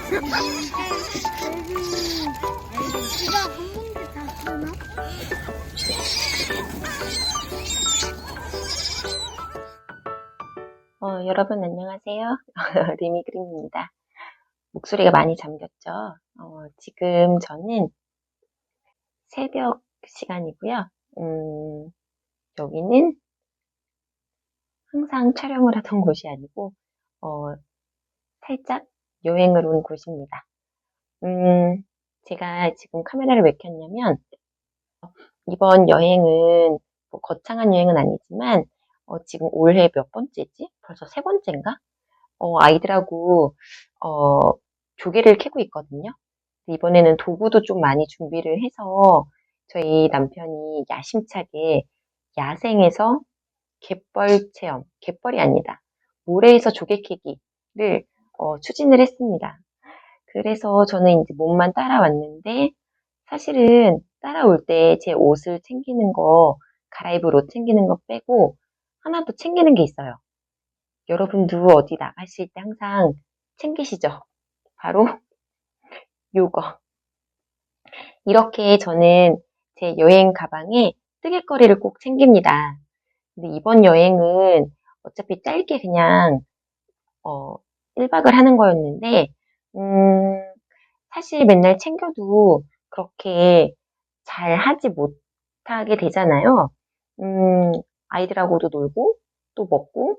이거 한 번도 다 쓰나? 여러분 안녕하세요. 리미그림입니다. 목소리가 많이 잠겼죠? 지금 저는 새벽 시간이고요. 여기는 항상 촬영을 하던 곳이 아니고 살짝 여행을 온 곳입니다. 제가 지금 카메라를 왜 켰냐면 이번 여행은 뭐 거창한 여행은 아니지만 지금 올해 몇 번째지? 벌써 세 번째인가? 아이들하고 조개를 캐고 있거든요. 이번에는 도구도 좀 많이 준비를 해서 저희 남편이 야심차게 야생에서 갯벌 체험, 갯벌이 아니다. 모래에서 조개 캐기를 추진을 했습니다. 그래서 저는 이제 몸만 따라왔는데 사실은 따라올 때 제 옷을 챙기는 거, 갈아입을 옷 챙기는 거 빼고 하나 더 챙기는 게 있어요. 여러분도 어디 나가실 때 항상 챙기시죠? 바로 요거. 이렇게 저는 제 여행 가방에 뜨개거리를 꼭 챙깁니다. 근데 이번 여행은 어차피 짧게 그냥 1박을 하는 거였는데 사실 맨날 챙겨도 그렇게 잘 하지 못하게 되잖아요. 아이들하고도 놀고 또 먹고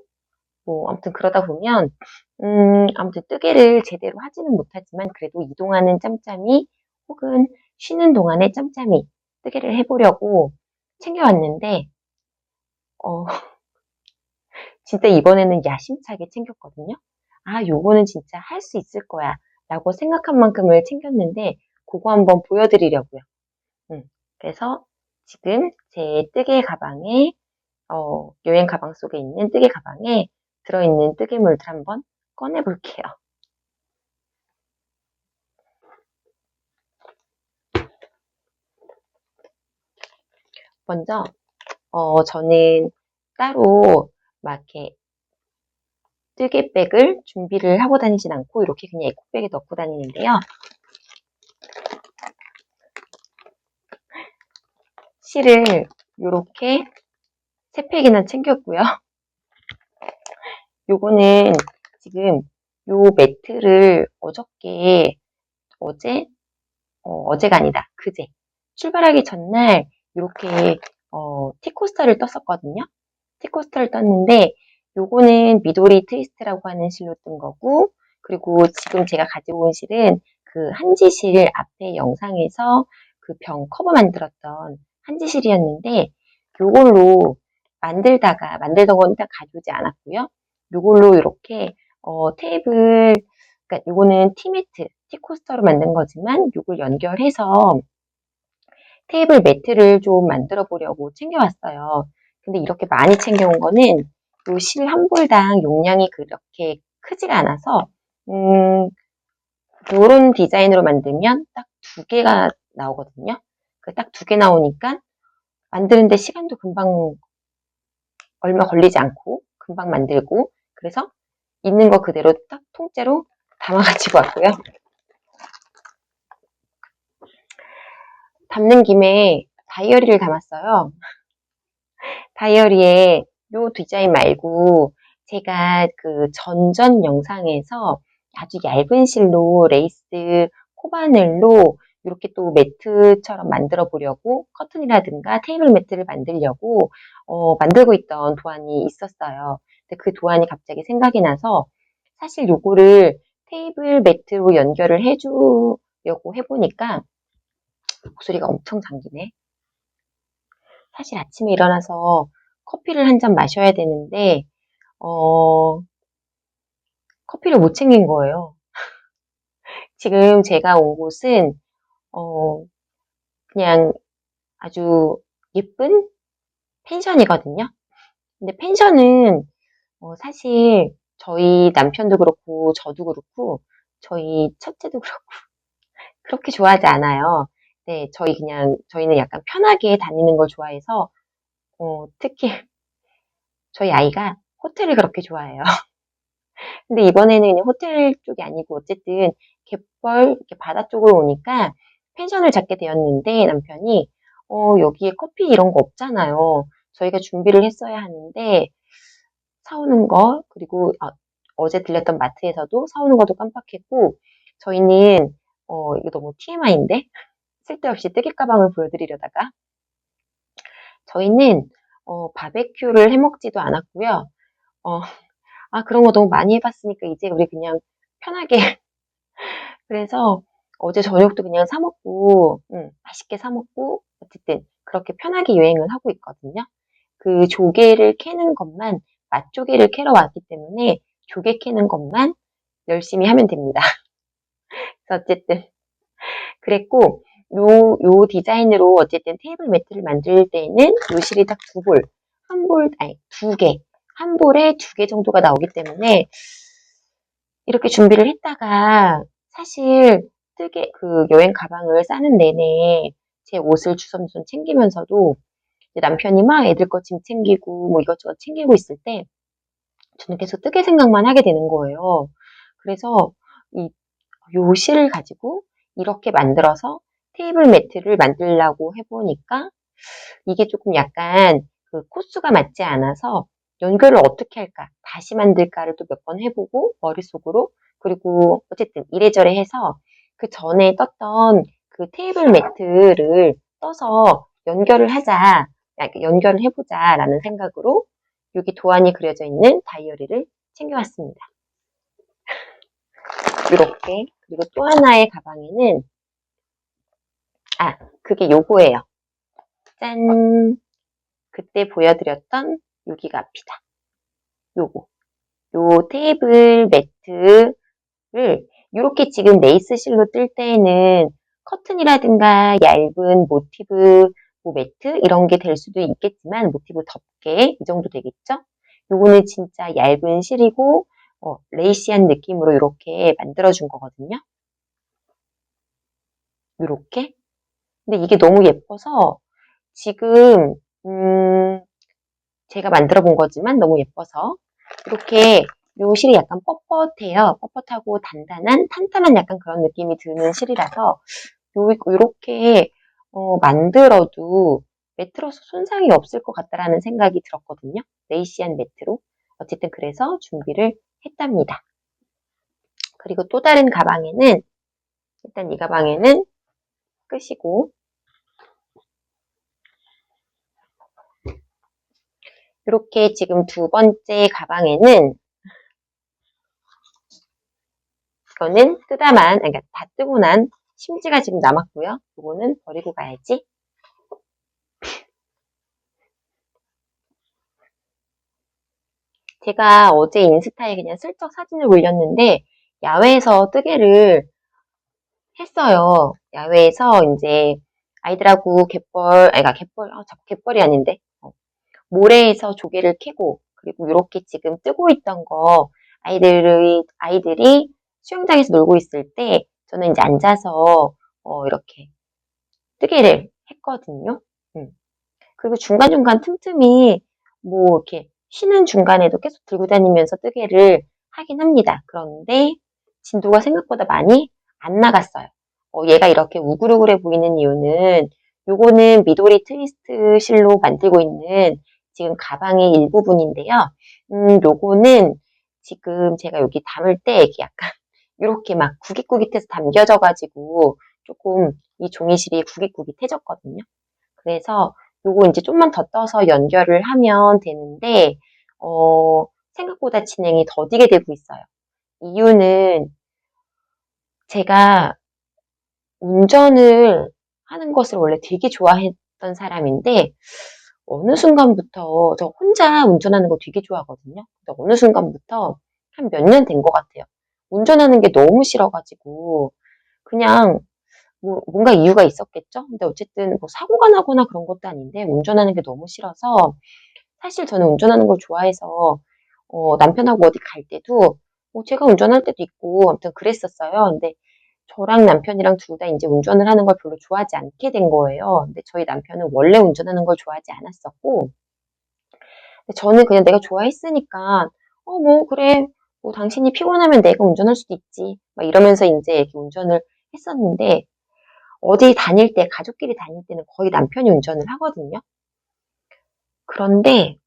뭐 아무튼 그러다 보면 아무튼 뜨개를 제대로 하지는 못하지만 그래도 이동하는 짬짬이 혹은 쉬는 동안에 짬짬이 뜨개를 해보려고 챙겨왔는데 어, 진짜 이번에는 야심차게 챙겼거든요. 아, 요거는 진짜 할 수 있을 거야 라고 생각한 만큼을 챙겼는데 그거 한번 보여드리려고요. 그래서 지금 제 뜨개 가방에 여행 가방 속에 있는 뜨개 가방에 들어있는 뜨개물들 한번 꺼내볼게요. 먼저 저는 따로 막 이렇게 뜨개백을 준비를 하고 다니진 않고 이렇게 그냥 에코백에 넣고 다니는데요. 실을 이렇게 3팩이나 챙겼고요. 요거는 지금 요 매트를 어제가 아니다. 그제 출발하기 전날 이렇게 티코스터를 떴었거든요. 티코스터를 떴는데 요거는 미도리 트위스트라고 하는 실로 뜬 거고 그리고 지금 제가 가지고 온 실은 그 한지실 앞에 영상에서 그 병 커버 만들었던 한지실이었는데 요걸로 만들던 건 일단 가져오지 않았고요. 요걸로 이렇게 테이블 그러니까 요거는 티매트, 티코스터로 만든 거지만 요걸 연결해서 테이블 매트를 좀 만들어 보려고 챙겨왔어요. 근데 이렇게 많이 챙겨온 거는 요 실 한 볼당 용량이 그렇게 크지가 않아서 요런 디자인으로 만들면 딱 2개가 나오거든요. 그 딱 2개 나오니까 만드는데 시간도 금방 얼마 걸리지 않고 금방 만들고 그래서 있는 거 그대로 딱 통째로 담아가지고 왔고요. 담는 김에 다이어리를 담았어요. 다이어리에 요 디자인 말고 제가 그 전전 영상에서 아주 얇은 실로 레이스 코바늘로 이렇게 또 매트처럼 만들어 보려고 커튼이라든가 테이블 매트를 만들려고 만들고 있던 도안이 있었어요. 근데 그 도안이 갑자기 생각이 나서 사실 요거를 테이블 매트로 연결을 해주려고 해보니까 목소리가 엄청 잠기네. 사실 아침에 일어나서 커피를 한 잔 마셔야 되는데, 커피를 못 챙긴 거예요. 지금 제가 온 곳은, 어, 그냥 아주 예쁜 펜션이거든요. 근데 펜션은, 사실 저희 남편도 그렇고, 저도 그렇고, 저희 첫째도 그렇고, 그렇게 좋아하지 않아요. 네, 저희는 약간 편하게 다니는 걸 좋아해서, 특히 저희 아이가 호텔을 그렇게 좋아해요. 근데 이번에는 그냥 호텔 쪽이 아니고 어쨌든 갯벌 이렇게 바다 쪽으로 오니까 펜션을 잡게 되었는데 남편이 여기에 커피 이런 거 없잖아요. 저희가 준비를 했어야 하는데 사오는 거 그리고 어제 들렸던 마트에서도 사오는 것도 깜빡했고 저희는 이거 너무 TMI인데 쓸데없이 뜨개 가방을 보여드리려다가 저희는 바베큐를 해 먹지도 않았고요. 어, 그런 거 너무 많이 해봤으니까 이제 우리 그냥 편하게 그래서 어제 저녁도 그냥 사 먹고 맛있게 사 먹고 어쨌든 그렇게 편하게 여행을 하고 있거든요. 그 조개를 캐는 것만 맛조개를 캐러 왔기 때문에 조개 캐는 것만 열심히 하면 됩니다. 그래서 어쨌든 그랬고 요 디자인으로 어쨌든 테이블 매트를 만들 때는 요 실이 딱 두 개, 한 볼에 두 개 정도가 나오기 때문에 이렇게 준비를 했다가 사실 그 여행 가방을 싸는 내내 제 옷을 주섬주섬 챙기면서도 이제 남편이 막 애들 거 짐 챙기고 뭐 이것저것 챙기고 있을 때 저는 계속 뜨개 생각만 하게 되는 거예요. 그래서 요 실을 가지고 이렇게 만들어서 테이블 매트를 만들려고 해보니까 이게 조금 약간 그 코스가 맞지 않아서 연결을 어떻게 할까, 다시 만들까를 또 몇 번 해보고 머릿속으로 그리고 어쨌든 이래저래 해서 그 전에 떴던 그 테이블 매트를 떠서 연결을 하자, 연결을 해보자라는 생각으로 여기 도안이 그려져 있는 다이어리를 챙겨왔습니다. 이렇게 그리고 또 하나의 가방에는 그게 요거예요. 짠! 그때 보여드렸던 여기가 앞이다. 요거. 요 테이블 매트를 이렇게 지금 레이스 실로 뜰 때에는 커튼이라든가 얇은 모티브 매트 이런 게 될 수도 있겠지만 모티브 덮개 이 정도 되겠죠? 요거는 진짜 얇은 실이고 레이시한 느낌으로 이렇게 만들어준 거거든요. 이렇게. 근데 이게 너무 예뻐서 지금 제가 만들어 본 거지만 너무 예뻐서 이렇게 요 실이 약간 뻣뻣해요. 뻣뻣하고 탄탄한 약간 그런 느낌이 드는 실이라서 요렇게 만들어도 매트로서 손상이 없을 것 같다라는 생각이 들었거든요. 레이시한 매트로. 어쨌든 그래서 준비를 했답니다. 그리고 또 다른 가방에는 일단 이 가방에는 끄시고 이렇게 지금 두 번째 가방에는 이거는 그러니까 다 뜨고 난 심지가 지금 남았고요. 이거는 버리고 가야지. 제가 어제 인스타에 그냥 슬쩍 사진을 올렸는데 야외에서 뜨개를 했어요. 야외에서 이제 아이들하고 자꾸 갯벌이 아닌데 모래에서 조개를 캐고 그리고 이렇게 지금 뜨고 있던 거 아이들이 수영장에서 놀고 있을 때 저는 이제 앉아서 이렇게 뜨개를 했거든요. 그리고 중간중간 틈틈이 뭐 이렇게 쉬는 중간에도 계속 들고 다니면서 뜨개를 하긴 합니다. 그런데 진도가 생각보다 많이 안 나갔어요. 얘가 이렇게 우글우글해 보이는 이유는 요거는 미도리 트위스트 실로 만들고 있는 지금 가방의 일부분인데요. 요거는 지금 제가 여기 담을 때 약간 이렇게 막 구깃구깃해서 담겨져가지고 조금 이 종이실이 구깃구깃해졌거든요. 그래서 요거 이제 좀만 더 떠서 연결을 하면 되는데, 생각보다 진행이 더디게 되고 있어요. 이유는 제가 운전을 하는 것을 원래 되게 좋아했던 사람인데, 어느 순간부터 저 혼자 운전하는 거 되게 좋아하거든요. 근데 어느 순간부터 한 몇 년 된 것 같아요. 운전하는 게 너무 싫어가지고, 그냥 뭔가 이유가 있었겠죠? 근데 어쨌든 뭐 사고가 나거나 그런 것도 아닌데 운전하는 게 너무 싫어서 사실 저는 운전하는 걸 좋아해서 남편하고 어디 갈 때도 제가 운전할 때도 있고 아무튼 그랬었어요. 근데 저랑 남편이랑 둘 다 이제 운전을 하는 걸 별로 좋아하지 않게 된 거예요. 근데 저희 남편은 원래 운전하는 걸 좋아하지 않았었고 근데 저는 그냥 내가 좋아했으니까 뭐 그래 뭐 당신이 피곤하면 내가 운전할 수도 있지. 막 이러면서 이제 이렇게 운전을 했었는데, 어디 다닐 때, 가족끼리 다닐 때는 거의 남편이 운전을 하거든요. 그런데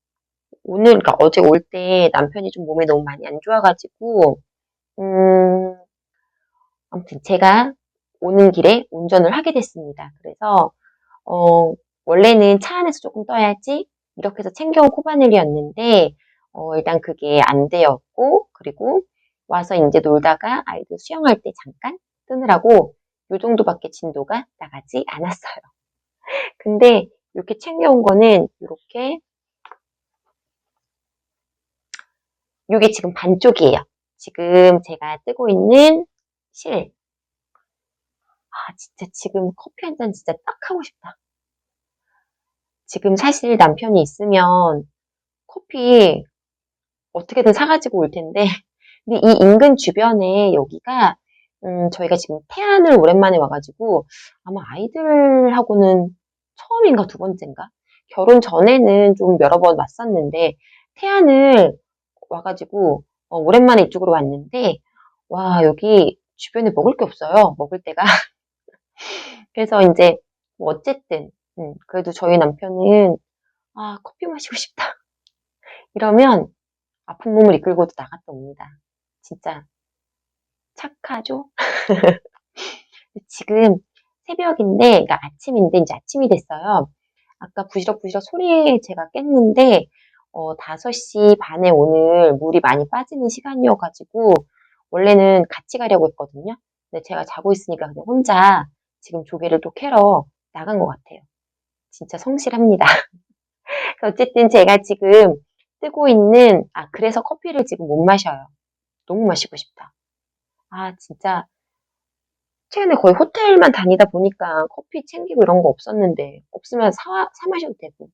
오늘, 그러니까 어제 올 때 남편이 좀 몸이 너무 많이 안 좋아가지고, 음, 아무튼 제가 오는 길에 운전을 하게 됐습니다. 그래서, 원래는 차 안에서 조금 떠야지, 이렇게 해서 챙겨온 코바늘이었는데, 일단 그게 안 되었고, 그리고 와서 이제 놀다가 아이들 수영할 때 잠깐 뜨느라고 요 정도밖에 진도가 나가지 않았어요. 근데 이렇게 챙겨온 거는 이렇게, 이게 지금 반쪽이에요. 지금 제가 뜨고 있는 실. 아, 진짜 지금 커피 한 잔 진짜 딱 하고 싶다. 지금 사실 남편이 있으면 커피 어떻게든 사가지고 올 텐데, 근데 이 인근 주변에 여기가, 저희가 지금 태안을 오랜만에 와가지고, 아마 아이들하고는 처음인가 두 번째인가? 결혼 전에는 좀 여러 번 왔었는데, 태안을 와가지고, 오랜만에 이쪽으로 왔는데, 와, 여기 주변에 먹을 게 없어요. 먹을 데가. 그래서 이제, 뭐 어쨌든, 그래도 저희 남편은, 아, 커피 마시고 싶다. 이러면 아픈 몸을 이끌고도 나갔다 옵니다. 진짜 착하죠? 지금 새벽인데, 그러니까 아침인데, 이제 아침이 됐어요. 아까 부시럭부시럭 소리에 제가 깼는데, 5시 반에 오늘 물이 많이 빠지는 시간이어가지고, 원래는 같이 가려고 했거든요. 근데 제가 자고 있으니까 그냥 혼자 지금 조개를 또 캐러 나간 것 같아요. 진짜 성실합니다. 어쨌든 제가 지금 뜨고 있는, 그래서 커피를 지금 못 마셔요. 너무 마시고 싶다. 아, 진짜 최근에 거의 호텔만 다니다 보니까 커피 챙기고 이런 거 없었는데, 없으면 사 마셔도 되고.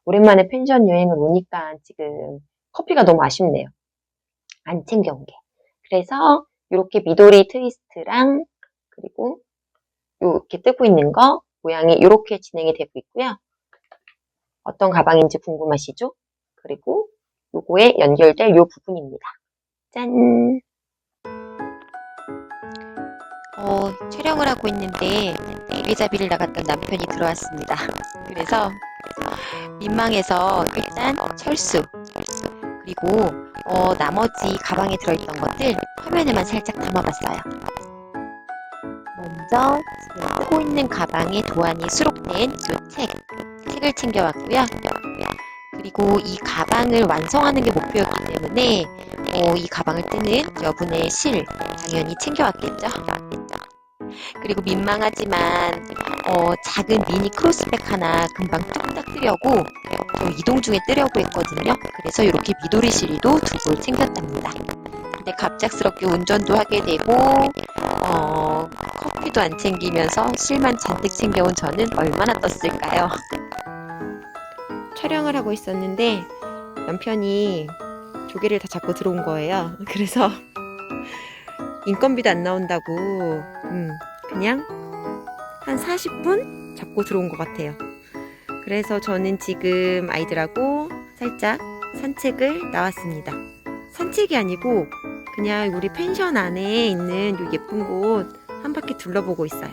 오랜만에 펜션 여행을 오니까 지금 커피가 너무 아쉽네요. 안 챙겨온 게. 그래서 이렇게 미도리 트위스트랑 그리고 이렇게 뜨고 있는 거 모양이 이렇게 진행이 되고 있고요. 어떤 가방인지 궁금하시죠? 그리고 요거에 연결될 요 부분입니다. 짠! 촬영을 하고 있는데 일기잡이를 나갔던 남편이 들어왔습니다. 그래서 민망해서 일단 철수 그리고 나머지 가방에 들어있던 것들 화면에만 살짝 담아봤어요. 먼저 지금 쓰고 있는 가방에 도안이 수록된 이 책을 챙겨왔고요. 그리고 이 가방을 완성하는 게 목표였기 때문에 이 가방을 뜨는 여분의 실 당연히 챙겨왔겠죠. 그리고 민망하지만 작은 미니 크로스백 하나 금방 뚝딱 뜨려고 이동 중에 뜨려고 했거든요. 그래서 이렇게 미도리 실도 두 볼 챙겼답니다. 근데 갑작스럽게 운전도 하게 되고 커피도 안 챙기면서 실만 잔뜩 챙겨온 저는 얼마나 떴을까요? 촬영을 하고 있었는데 남편이 조개를 다 잡고 들어온 거예요. 그래서 인건비도 안 나온다고 그냥 한 40분 잡고 들어온 것 같아요. 그래서 저는 지금 아이들하고 살짝 산책을 나왔습니다. 산책이 아니고 그냥 우리 펜션 안에 있는 요 예쁜 곳 한 바퀴 둘러보고 있어요.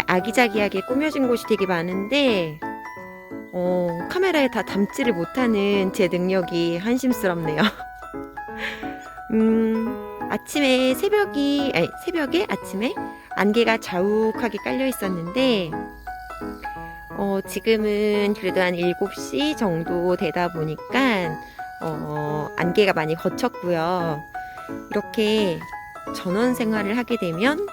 아기자기하게 꾸며진 곳이 되게 많은데 카메라에 다 담지를 못하는 제 능력이 한심스럽네요. 아침에 안개가 자욱하게 깔려 있었는데 지금은 그래도 한 7시 정도 되다 보니까 안개가 많이 걷혔고요. 이렇게 전원 생활을 하게 되면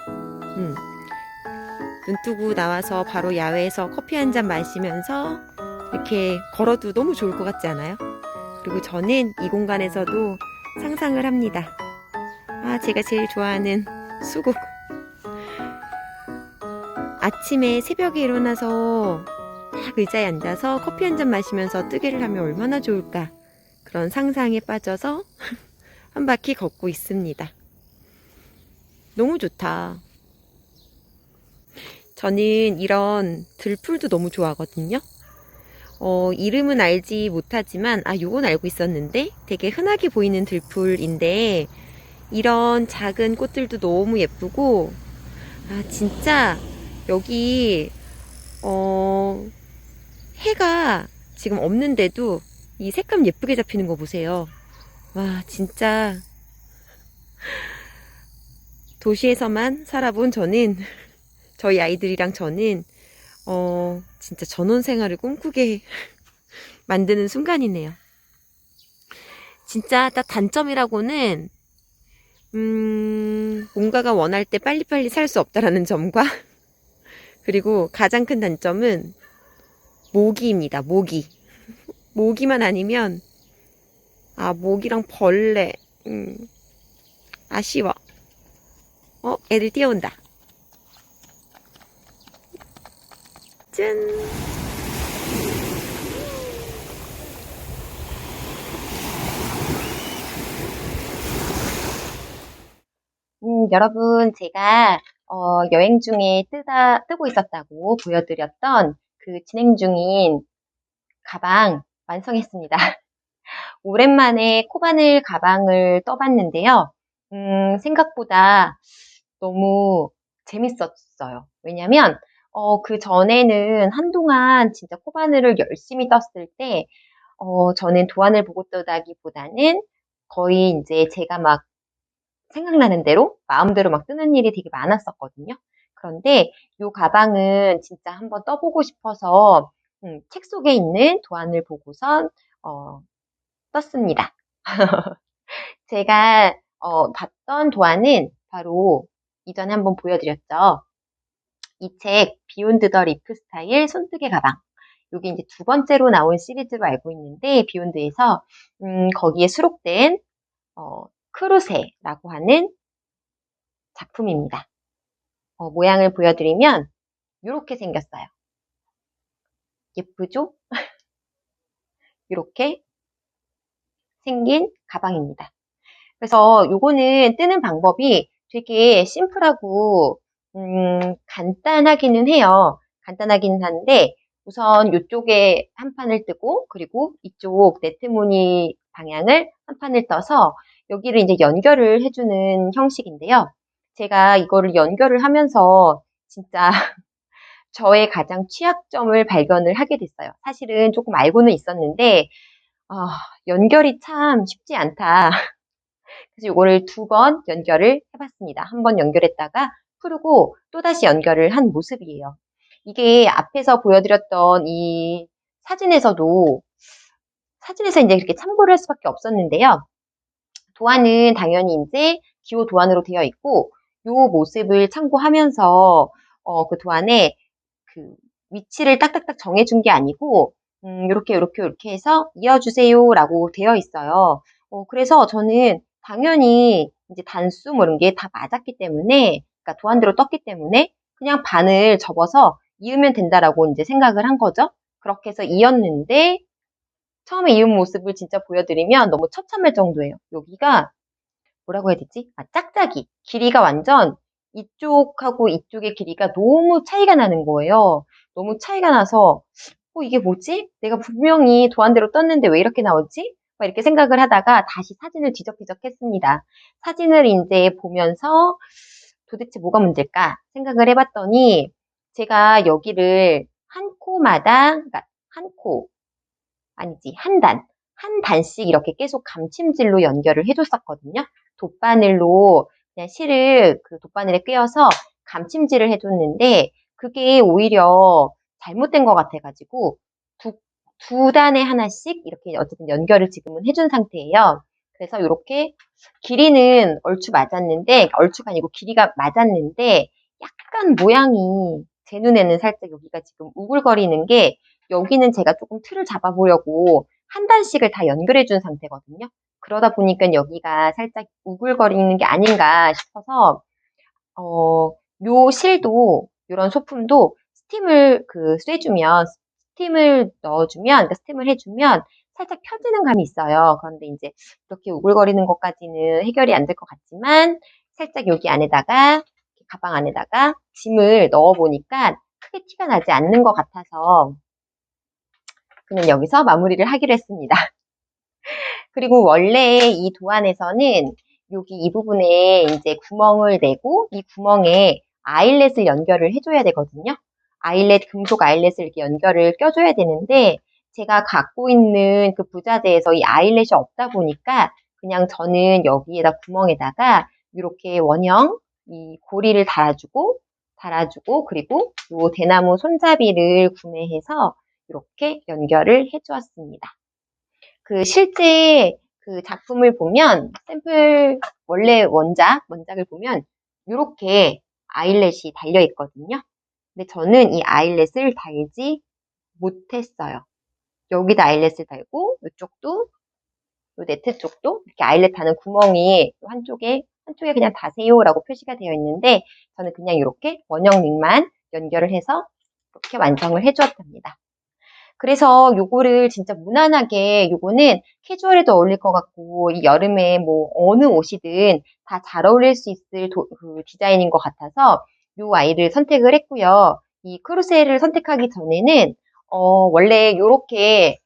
눈 뜨고 나와서 바로 야외에서 커피 한 잔 마시면서 이렇게 걸어도 너무 좋을 것 같지 않아요? 그리고 저는 이 공간에서도 상상을 합니다. 제가 제일 좋아하는 수국. 아침에 새벽에 일어나서 딱 의자에 앉아서 커피 한 잔 마시면서 뜨개를 하면 얼마나 좋을까. 그런 상상에 빠져서 한 바퀴 걷고 있습니다. 너무 좋다. 저는 이런 들풀도 너무 좋아하거든요. 이름은 알지 못하지만, 요건 알고 있었는데, 되게 흔하게 보이는 들풀인데, 이런 작은 꽃들도 너무 예쁘고, 진짜, 여기, 해가 지금 없는데도, 이 색감 예쁘게 잡히는 거 보세요. 와, 진짜, 도시에서만 살아본 저는, 저희 아이들이랑 저는, 진짜 전원 생활을 꿈꾸게 만드는 순간이네요. 진짜 딱 단점이라고는 뭔가가 원할 때 빨리빨리 살 수 없다라는 점과 그리고 가장 큰 단점은 모기입니다. 모기. 모기만 아니면 모기랑 벌레. 아쉬워. 애들 뛰어온다. 짠. 여러분, 제가, 여행 중에 뜨고 있었다고 보여드렸던 그 진행 중인 가방 완성했습니다. 오랜만에 코바늘 가방을 떠봤는데요. 생각보다 너무 재밌었어요. 왜냐면, 그 전에는 한동안 진짜 코바늘을 열심히 떴을 때, 저는 도안을 보고 떠다기보다는 거의 이제 제가 막 생각나는 대로 마음대로 막 뜨는 일이 되게 많았었거든요. 그런데 이 가방은 진짜 한번 떠보고 싶어서 책 속에 있는 도안을 보고선 떴습니다. 제가 봤던 도안은 바로 이전에 한번 보여드렸죠. 이 책 비욘드 더 리프 스타일 손뜨개 가방. 여기 이제 두 번째로 나온 시리즈로 알고 있는데 비욘드에서 거기에 수록된 크루세라고 하는 작품입니다. 모양을 보여드리면 이렇게 생겼어요. 예쁘죠? 이렇게 생긴 가방입니다. 그래서 요거는 뜨는 방법이 되게 심플하고 간단하기는 해요. 간단하기는 한데 우선 이쪽에 한 판을 뜨고 그리고 이쪽 네트 무늬 방향을 한 판을 떠서 여기를 이제 연결을 해주는 형식인데요. 제가 이거를 연결을 하면서 진짜 저의 가장 취약점을 발견을 하게 됐어요. 사실은 조금 알고는 있었는데 연결이 참 쉽지 않다. 그래서 이거를 두 번 연결을 해봤습니다. 한 번 연결했다가 풀고 또다시 연결을 한 모습이에요. 이게 앞에서 보여드렸던 이 사진에서 이제 이렇게 참고를 할 수밖에 없었는데요. 도안은 당연히 이제 기호 도안으로 되어 있고 이 모습을 참고하면서 그 도안에 그 위치를 딱딱딱 정해준 게 아니고 이렇게 해서 이어주세요라고 되어 있어요. 그래서 저는 당연히 이제 단수 뭐 이런 게 다 맞았기 때문에 그러니까 도안대로 떴기 때문에 그냥 반을 접어서 이으면 된다라고 이제 생각을 한 거죠. 그렇게 해서 이었는데 처음에 이은 모습을 진짜 보여드리면 너무 처참할 정도예요. 여기가 뭐라고 해야 되지? 짝짝이. 길이가 완전 이쪽하고 이쪽의 길이가 너무 차이가 나는 거예요. 너무 차이가 나서 이게 뭐지? 내가 분명히 도안대로 떴는데 왜 이렇게 나오지? 막 이렇게 생각을 하다가 다시 사진을 뒤적뒤적 했습니다. 사진을 이제 보면서 도대체 뭐가 문제일까 생각을 해봤더니 제가 여기를 한 코마다, 그러니까 한 코, 아니지, 한 단씩 이렇게 계속 감침질로 연결을 해줬었거든요. 돗바늘로 그냥 실을 그 돗바늘에 꿰어서 감침질을 해줬는데 그게 오히려 잘못된 것 같아가지고 두 단에 하나씩 이렇게 어쨌든 연결을 지금은 해준 상태예요. 그래서 이렇게 길이는 얼추 맞았는데 얼추가 아니고 길이가 맞았는데 약간 모양이 제 눈에는 살짝 여기가 지금 우글거리는 게 여기는 제가 조금 틀을 잡아보려고 한 단씩을 다 연결해 준 상태거든요. 그러다 보니까 여기가 살짝 우글거리는 게 아닌가 싶어서 요 실도 이런 소품도 스팀을 스팀을 넣어주면 그러니까 스팀을 해주면 살짝 펴지는 감이 있어요. 그런데 이제 이렇게 우글거리는 것까지는 해결이 안 될 것 같지만 살짝 여기 안에다가 가방 안에다가 짐을 넣어 보니까 크게 티가 나지 않는 것 같아서 그는 여기서 마무리를 하기로 했습니다. 그리고 원래 이 도안에서는 여기 이 부분에 이제 구멍을 내고 이 구멍에 아일렛을 연결을 해줘야 되거든요. 금속 아일렛을 이렇게 연결을 껴줘야 되는데 제가 갖고 있는 그 부자재에서 이 아일렛이 없다 보니까 그냥 저는 여기에다 구멍에다가 이렇게 원형 이 고리를 달아주고 그리고 요 대나무 손잡이를 구매해서 이렇게 연결을 해주었습니다. 그 실제 그 작품을 보면 원래 원작을 보면 이렇게 아일렛이 달려 있거든요. 근데 저는 이 아일렛을 달지 못했어요. 여기다 아일렛을 달고 이쪽도 요 네트 쪽도 이렇게 아일렛 하는 구멍이 한쪽에 그냥 다세요라고 표시가 되어 있는데 저는 그냥 이렇게 원형 링만 연결을 해서 이렇게 완성을 해주었답니다. 그래서 요거를 진짜 무난하게 요거는 캐주얼에도 어울릴 것 같고 이 여름에 뭐 어느 옷이든 다 잘 어울릴 수 있을 그 디자인인 것 같아서 요 아이를 선택을 했고요. 이 크루셀을 선택하기 전에는 원래 요렇게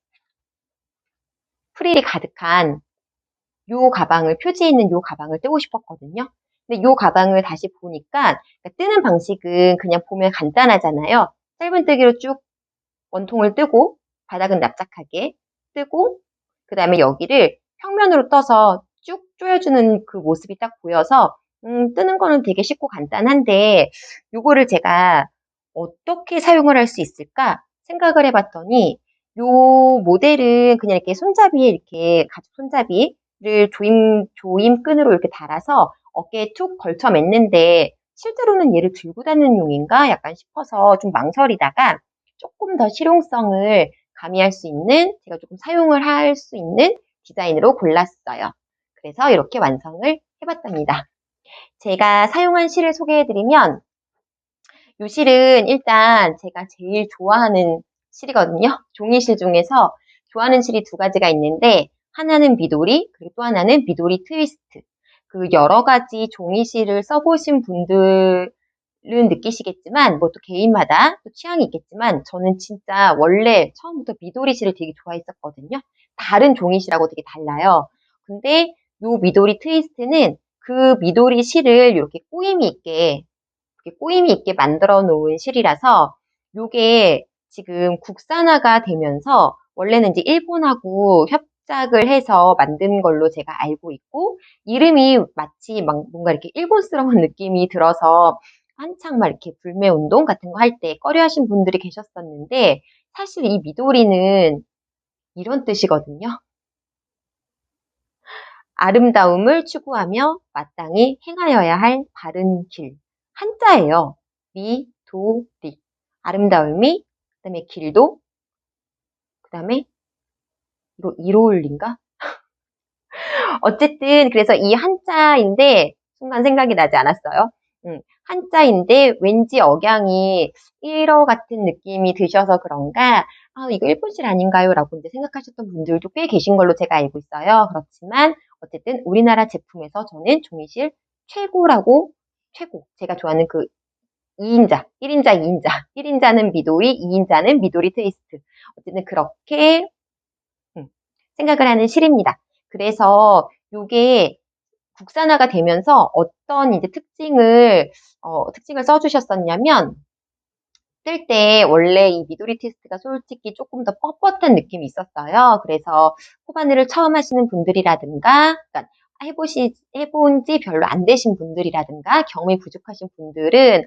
프릴이 가득한 요 가방을 표지에 있는 요 가방을 뜨고 싶었거든요. 근데 요 가방을 다시 보니까 뜨는 방식은 그냥 보면 간단하잖아요. 짧은뜨기로 쭉 원통을 뜨고 바닥은 납작하게 뜨고 그 다음에 여기를 평면으로 떠서 쭉 조여주는 그 모습이 딱 보여서 뜨는 거는 되게 쉽고 간단한데 요거를 제가 어떻게 사용을 할 수 있을까 생각을 해봤더니 요 모델은 그냥 이렇게 손잡이에 이렇게 가죽 손잡이를 조임끈으로 이렇게 달아서 어깨에 툭 걸쳐 맸는데 실제로는 얘를 들고 다니는 용인가 약간 싶어서 좀 망설이다가 조금 더 실용성을 가미할 수 있는 제가 조금 사용을 할 수 있는 디자인으로 골랐어요. 그래서 이렇게 완성을 해봤답니다. 제가 사용한 실을 소개해드리면 이 실은 일단 제가 제일 좋아하는 실이거든요. 종이실 중에서 좋아하는 실이 두 가지가 있는데 하나는 미도리 그리고 또 하나는 미도리 트위스트. 그 여러 가지 종이실을 써보신 분들은 느끼시겠지만 뭐 또 개인마다 또 취향이 있겠지만 저는 진짜 원래 처음부터 미도리 실을 되게 좋아했었거든요. 다른 종이실하고 되게 달라요. 근데 요 미도리 트위스트는 그 미도리 실을 이렇게 꼬임이 있게 만들어 놓은 실이라서 요게 지금 국산화가 되면서 원래는 이제 일본하고 협작을 해서 만든 걸로 제가 알고 있고 이름이 마치 막 뭔가 이렇게 일본스러운 느낌이 들어서 한창 막 이렇게 불매 운동 같은 거 할 때 꺼려 하신 분들이 계셨었는데 사실 이 미도리는 이런 뜻이거든요. 아름다움을 추구하며 마땅히 행하여야 할 바른 길. 한자예요. 미도리. 아름다움이, 그 다음에 길도, 그 다음에 이로울린가? 어쨌든 그래서 이 한자인데 순간 생각이 나지 않았어요. 한자인데 왠지 억양이 일어 같은 느낌이 드셔서 그런가 이거 일본실 아닌가요? 라고 이제 생각하셨던 분들도 꽤 계신 걸로 제가 알고 있어요. 그렇지만 어쨌든 우리나라 제품에서 저는 종이실 최고 제가 좋아하는 그 2인자 1인자 2인자 1인자는 미도리 2인자는 미도리 트위스트 어쨌든 그렇게 생각을 하는 실입니다. 그래서 요게 국산화가 되면서 어떤 이제 특징을 써주셨었냐면, 뜰 때 원래 이 미도리 트위스트가 솔직히 조금 더 뻣뻣한 느낌이 있었어요. 그래서 코바늘을 처음 하시는 분들이라든가, 그러니까 해본 지 별로 안 되신 분들이라든가, 경험이 부족하신 분들은,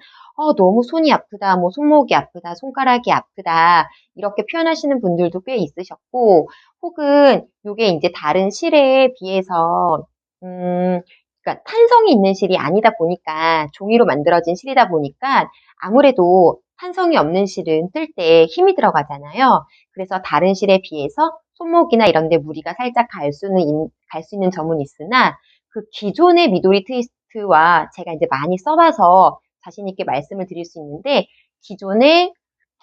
너무 손이 아프다, 뭐 손목이 아프다, 손가락이 아프다, 이렇게 표현하시는 분들도 꽤 있으셨고, 혹은 요게 이제 다른 실에 비해서, 그러니까 탄성이 있는 실이 아니다 보니까, 종이로 만들어진 실이다 보니까, 아무래도 탄성이 없는 실은 뜰 때 힘이 들어가잖아요. 그래서 다른 실에 비해서 손목이나 이런 데 무리가 살짝 갈 수 있는 점은 있으나 그 기존의 미도리 트위스트와 제가 이제 많이 써봐서 자신 있게 말씀을 드릴 수 있는데 기존의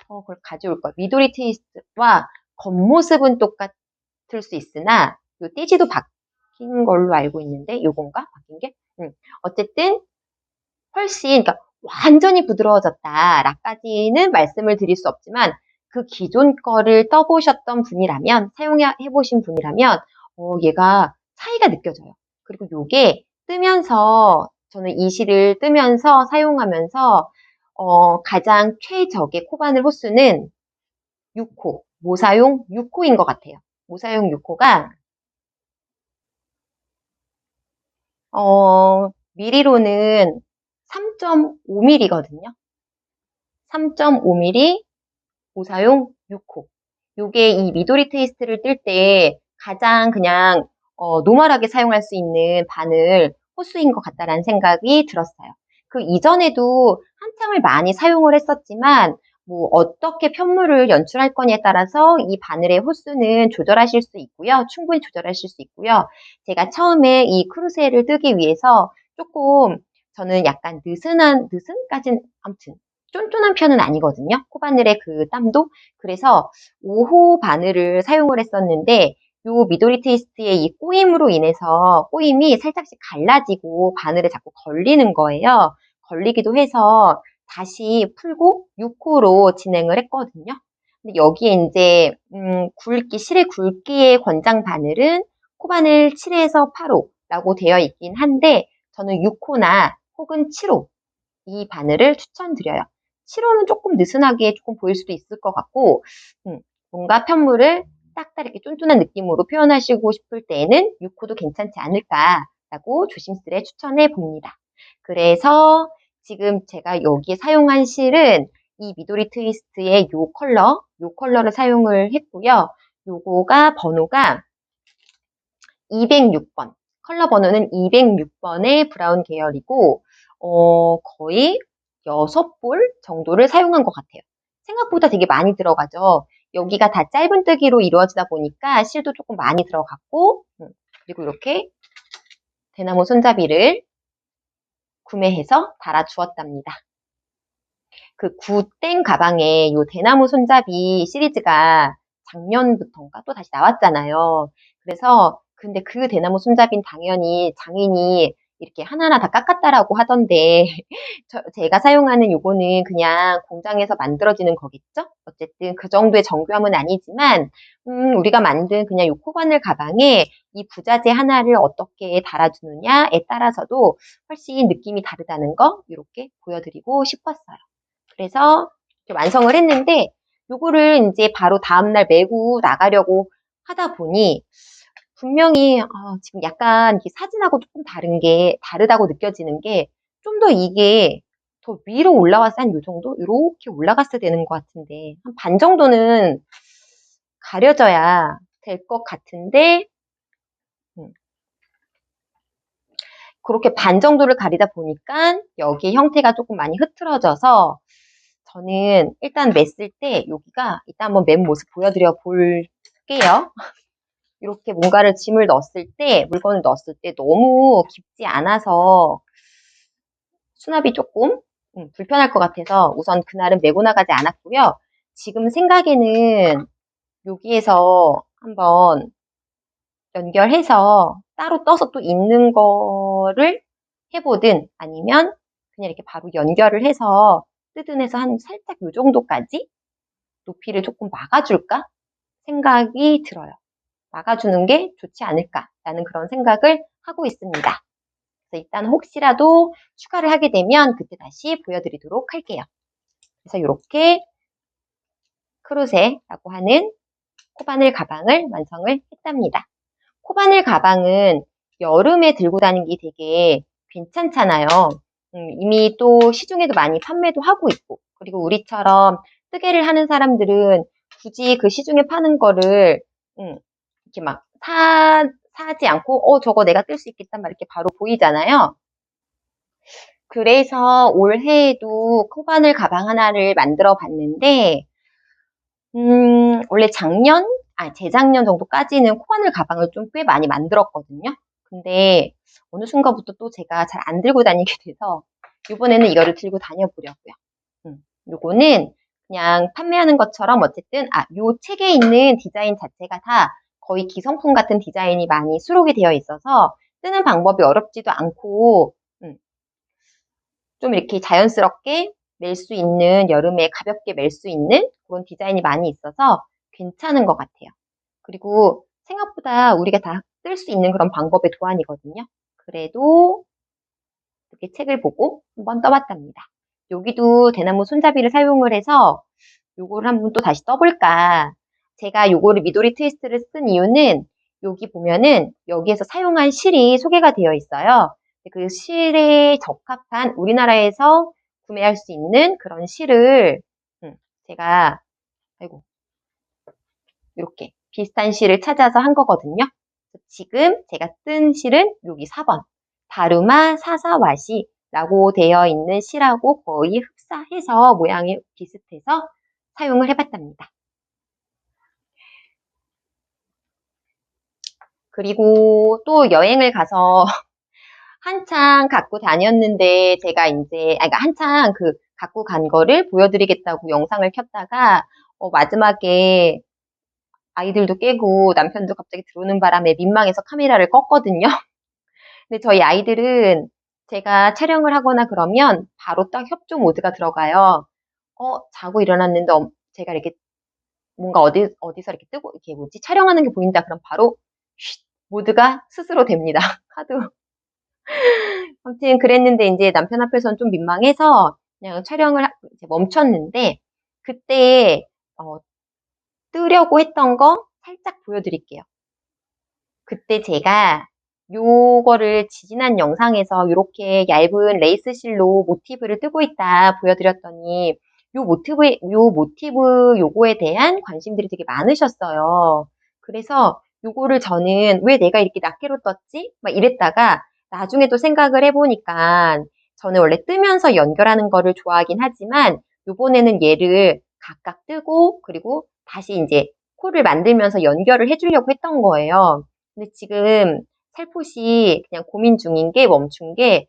그걸 가져올 거예요. 미도리 트위스트와 겉모습은 똑같을 수 있으나 요 띠지도 바뀐 걸로 알고 있는데 요건가? 바뀐 게? 어쨌든 훨씬 그러니까 완전히 부드러워졌다 라까지는 말씀을 드릴 수 없지만 그 기존 거를 떠보셨던 분이라면, 사용해보신 분이라면, 얘가 차이가 느껴져요. 그리고 요게 뜨면서, 저는 이 실을 뜨면서 사용하면서, 가장 최적의 코바늘 호수는 6호, 모사용 6호인 것 같아요. 모사용 6호가, 미리로는 3.5mm거든요. 3.5mm, 모사용 6호. 요게 이 미도리 트위스트를 뜰 때 가장 그냥 노멀하게 사용할 수 있는 바늘 호수인 것 같다라는 생각이 들었어요. 그 이전에도 한참을 많이 사용을 했었지만 뭐 어떻게 편물을 연출할 거냐에 따라서 이 바늘의 호수는 조절하실 수 있고요. 충분히 조절하실 수 있고요. 제가 처음에 이 크루세를 뜨기 위해서 조금 저는 약간 느슨까진 아무튼 쫀쫀한 편은 아니거든요. 코바늘의 그 땀도. 그래서 5호 바늘을 사용을 했었는데 요 미도리 트위스트의 이 꼬임으로 인해서 꼬임이 살짝씩 갈라지고 바늘에 자꾸 걸리는 거예요. 걸리기도 해서 다시 풀고 6호로 진행을 했거든요. 근데 여기에 이제 실의 굵기의 권장 바늘은 코바늘 7에서 8호라고 되어 있긴 한데 저는 6호나 혹은 7호 이 바늘을 추천드려요. 7호는 조금 느슨하게 조금 보일 수도 있을 것 같고 뭔가 편물을 딱딱 이렇게 쫀쫀한 느낌으로 표현하시고 싶을 때에는 6호도 괜찮지 않을까라고 조심스레 추천해 봅니다. 그래서 지금 제가 여기에 사용한 실은 이 미도리 트위스트의 요 컬러를 사용을 했고요. 요거가 번호가 206번. 컬러 번호는 206번의 브라운 계열이고, 거의 6볼 정도를 사용한 것 같아요. 생각보다 되게 많이 들어가죠. 여기가 다 짧은 뜨기로 이루어지다 보니까 실도 조금 많이 들어갔고, 그리고 이렇게 대나무 손잡이를 구매해서 달아주었답니다. 그 구땡 가방에 요 대나무 손잡이 시리즈가 작년부터인가 또 다시 나왔잖아요. 그래서 근데 그 대나무 손잡이는 당연히 장인이 이렇게 하나하나 다 깎았다라고 하던데 제가 사용하는 요거는 그냥 공장에서 만들어지는 거겠죠? 어쨌든 그 정도의 정교함은 아니지만 우리가 만든 그냥 요 코바늘 가방에 이 부자재 하나를 어떻게 달아주느냐에 따라서도 훨씬 느낌이 다르다는 거 이렇게 보여드리고 싶었어요. 그래서 완성을 했는데 요거를 이제 바로 다음날 메고 나가려고 하다 보니 분명히 지금 약간 사진하고 조금 다르다고 느껴지는 게 좀 더 이게 더 위로 올라왔어 한 요 정도? 이렇게 올라갔어야 되는 것 같은데 한 반 정도는 가려져야 될 것 같은데 그렇게 반 정도를 가리다 보니까 여기 형태가 조금 많이 흐트러져서 저는 일단 맸을 때 여기가 이따 한번 맨 모습 보여드려 볼게요. 이렇게 뭔가를 짐을 넣었을 때 물건을 넣었을 때 너무 깊지 않아서 수납이 조금 불편할 것 같아서 우선 그날은 메고 나가지 않았고요. 지금 생각에는 여기에서 한번 연결해서 따로 떠서 또 있는 거를 해보든 아니면 그냥 이렇게 바로 연결을 해서 뜯어내서 한 살짝 요 정도까지 높이를 조금 막아줄까 생각이 들어요. 막아주는 게 좋지 않을까라는 그런 생각을 하고 있습니다. 그래서 일단 혹시라도 추가를 하게 되면 그때 다시 보여드리도록 할게요. 그래서 이렇게 크루세라고 하는 코바늘 가방을 완성을 했답니다. 코바늘 가방은 여름에 들고 다니기 되게 괜찮잖아요. 이미 또 시중에도 많이 판매도 하고 있고 그리고 우리처럼 뜨개를 하는 사람들은 굳이 그 시중에 파는 거를 이렇게 막 사지 않고 저거 내가 뜰 수 있겠다 막 이렇게 바로 보이잖아요. 그래서 올해에도 코바늘 가방 하나를 만들어 봤는데 원래 재작년 정도까지는 코바늘 가방을 좀 꽤 많이 만들었거든요. 근데 어느 순간부터 또 제가 잘 안 들고 다니게 돼서 이번에는 이거를 들고 다녀보려고요. 요거는 그냥 판매하는 것처럼 어쨌든 요 책에 있는 디자인 자체가 다 거의 기성품 같은 디자인이 많이 수록이 되어 있어서 뜨는 방법이 어렵지도 않고 좀 이렇게 자연스럽게 멜 수 있는, 여름에 가볍게 멜 수 있는 그런 디자인이 많이 있어서 괜찮은 것 같아요. 그리고 생각보다 우리가 다 쓸 수 있는 그런 방법의 도안이거든요. 그래도 이렇게 책을 보고 한번 떠봤답니다. 여기도 대나무 손잡이를 사용을 해서 요거를 한번 또 다시 떠볼까. 제가 요거를 미도리 트위스트를 쓴 이유는 여기 보면은 여기에서 사용한 실이 소개가 되어 있어요. 그 실에 적합한 우리나라에서 구매할 수 있는 그런 실을 제가 아이고 이렇게 비슷한 실을 찾아서 한 거거든요. 지금 제가 쓴 실은 여기 4번 다루마 사사와시라고 되어 있는 실하고 거의 흡사해서 모양이 비슷해서 사용을 해봤답니다. 그리고 또 여행을 가서 한창 갖고 다녔는데 제가 이제 그러니까 한창 그 갖고 간 거를 보여드리겠다고 영상을 켰다가 마지막에 아이들도 깨고 남편도 갑자기 들어오는 바람에 민망해서 카메라를 껐거든요. 근데 저희 아이들은 제가 촬영을 하거나 그러면 바로 딱 협조 모드가 들어가요. 자고 일어났는데 제가 이렇게 뭔가 어디서 이렇게 뜨고 이렇게 뭐지 촬영하는 게 보인다 그럼 바로 쉿 모드가 스스로 됩니다. 하도 아무튼 그랬는데 이제 남편 앞에서는 좀 민망해서 그냥 촬영을 이제 멈췄는데 그때 뜨려고 했던 거 살짝 보여드릴게요. 그때 제가 요거를 지지난 영상에서 이렇게 얇은 레이스 실로 모티브를 뜨고 있다 보여드렸더니 요 모티브 요거에 대한 관심들이 되게 많으셨어요. 그래서 요거를 저는 왜 내가 이렇게 낱개로 떴지? 막 이랬다가 나중에 또 생각을 해보니까 저는 원래 뜨면서 연결하는 거를 좋아하긴 하지만 요번에는 얘를 각각 뜨고 그리고 다시 이제 코를 만들면서 연결을 해주려고 했던 거예요. 근데 지금 살포시 그냥 고민 중인 게 멈춘 게,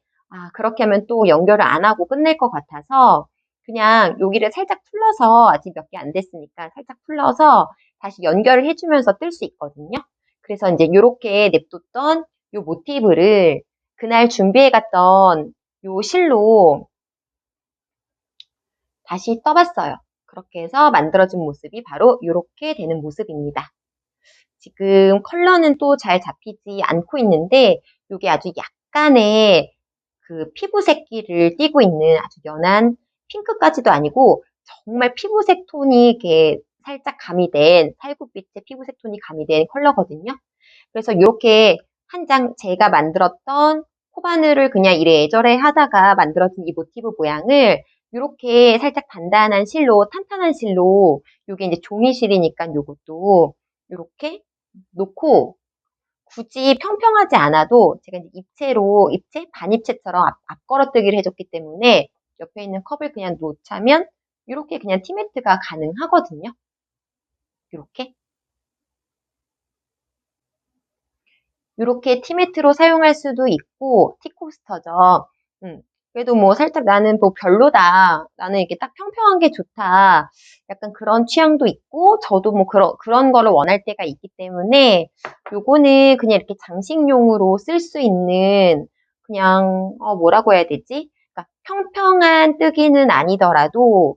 그렇게 하면 또 연결을 안 하고 끝낼 것 같아서 그냥 여기를 살짝 풀러서 아직 몇 개 안 됐으니까 살짝 풀러서 다시 연결을 해주면서 뜰 수 있거든요. 그래서 이제 요렇게 냅뒀던 요 모티브를 그날 준비해 갔던 요 실로 다시 떠봤어요. 그렇게 해서 만들어진 모습이 바로 요렇게 되는 모습입니다. 지금 컬러는 또 잘 잡히지 않고 있는데 이게 아주 약간의 그 피부색기를 띠고 있는 아주 연한 핑크까지도 아니고 정말 피부색 톤이 이렇게 살짝 가미된 살구빛의 피부색 톤이 가미된 컬러거든요. 그래서 이렇게 한 장 제가 만들었던 코바늘을 그냥 이래저래 하다가 만들어진 이 모티브 모양을 이렇게 살짝 단단한 실로 탄탄한 실로 이게 이제 종이실이니까 요것도 이렇게 놓고 굳이 평평하지 않아도 제가 이제 입체, 반입체처럼 앞걸어뜨기를 해줬기 때문에 옆에 있는 컵을 그냥 놓자면 이렇게 그냥 티매트가 가능하거든요. 이렇게. 이렇게 티매트로 사용할 수도 있고 티코스터죠. 그래도 뭐 살짝 나는 뭐 별로다. 나는 이렇게 딱 평평한 게 좋다. 약간 그런 취향도 있고 저도 뭐 그런 거를 원할 때가 있기 때문에 요거는 그냥 이렇게 장식용으로 쓸 수 있는 그냥 뭐라고 해야 되지? 그러니까 평평한 뜨기는 아니더라도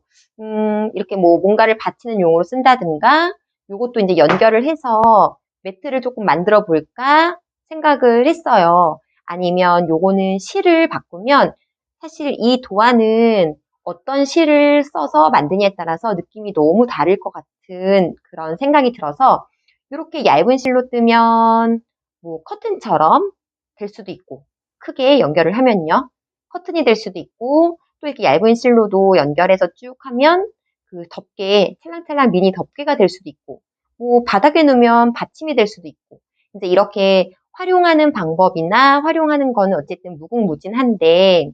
이렇게 뭐 뭔가를 받치는 용으로 쓴다든가 요것도 이제 연결을 해서 매트를 조금 만들어 볼까 생각을 했어요. 아니면 요거는 실을 바꾸면 사실 이 도안은 어떤 실을 써서 만드냐에 따라서 느낌이 너무 다를 것 같은 그런 생각이 들어서 이렇게 얇은 실로 뜨면 뭐 커튼처럼 될 수도 있고 크게 연결을 하면요. 커튼이 될 수도 있고 또 이렇게 얇은 실로도 연결해서 쭉 하면 그 덮개, 찰랑찰랑 미니 덮개가 될 수도 있고 뭐 바닥에 놓으면 받침이 될 수도 있고 이제 이렇게 활용하는 방법이나 활용하는 거는 어쨌든 무궁무진한데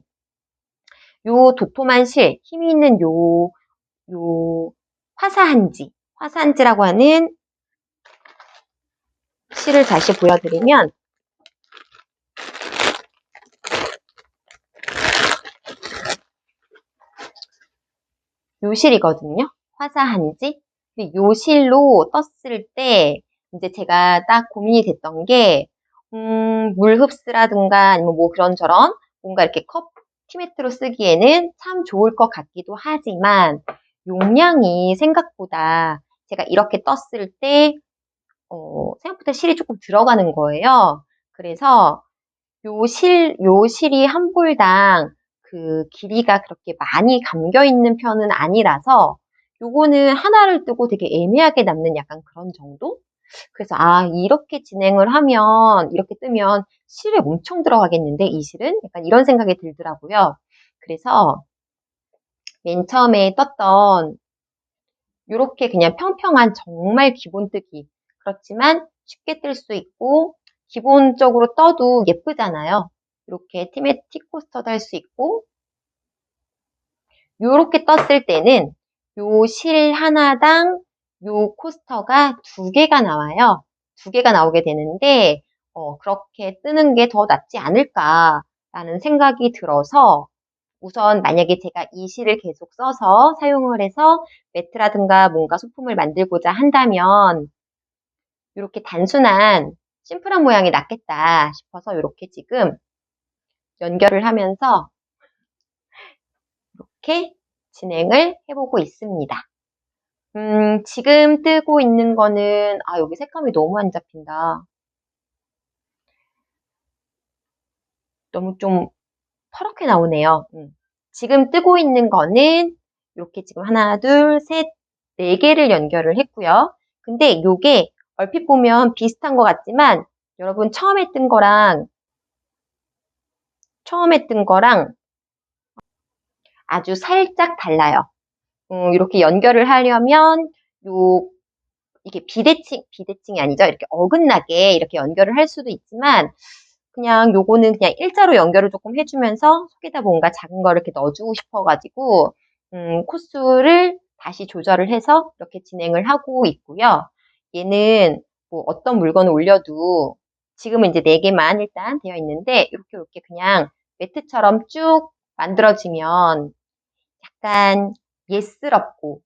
요 도톰한 실, 힘이 있는 요 화사한지라고 하는 실을 다시 보여드리면 요 실이거든요. 화사한지. 요 실로 떴을 때 이제 제가 딱 고민이 됐던 게 물 흡수라든가 아니면 뭐 그런저런 뭔가 이렇게 티매트로 쓰기에는 참 좋을 것 같기도 하지만 용량이 생각보다 제가 이렇게 떴을 때 생각보다 실이 조금 들어가는 거예요. 그래서 요 실이 한 볼당 그 길이가 그렇게 많이 감겨 있는 편은 아니라서 요거는 하나를 뜨고 되게 애매하게 남는 약간 그런 정도? 그래서 이렇게 진행을 하면 이렇게 뜨면 실이 엄청 들어가겠는데 이 실은? 약간 이런 생각이 들더라고요. 그래서 맨 처음에 떴던 요렇게 그냥 평평한 정말 기본 뜨기. 그렇지만 쉽게 뜰 수 있고 기본적으로 떠도 예쁘잖아요. 이렇게 티코스터도 할 수 있고 요렇게 떴을 때는 요 실 하나당 요 코스터가 2개가 나와요. 2개가 나오게 되는데 그렇게 뜨는 게 더 낫지 않을까라는 생각이 들어서 우선 만약에 제가 이 실을 계속 써서 사용을 해서 매트라든가 뭔가 소품을 만들고자 한다면 이렇게 단순한 심플한 모양이 낫겠다 싶어서 이렇게 지금 연결을 하면서 이렇게 진행을 해보고 있습니다. 지금 뜨고 있는 거는 여기 색감이 너무 안 잡힌다. 너무 좀 퍼렇게 나오네요. 지금 뜨고 있는 거는 이렇게 지금 하나, 둘, 셋, 4개를 연결을 했고요. 근데 요게 얼핏 보면 비슷한 것 같지만 여러분 처음에 뜬 거랑 아주 살짝 달라요. 이렇게 연결을 하려면 이게 비대칭이 아니죠. 이렇게 어긋나게 이렇게 연결을 할 수도 있지만 그냥 요거는 그냥 일자로 연결을 조금 해주면서 속에다 뭔가 작은 거를 이렇게 넣어주고 싶어가지고 코스를 다시 조절을 해서 이렇게 진행을 하고 있고요. 얘는 뭐 어떤 물건을 올려도 지금은 이제 4개만 일단 되어 있는데 이렇게 그냥 매트처럼 쭉 만들어지면 약간 예스럽고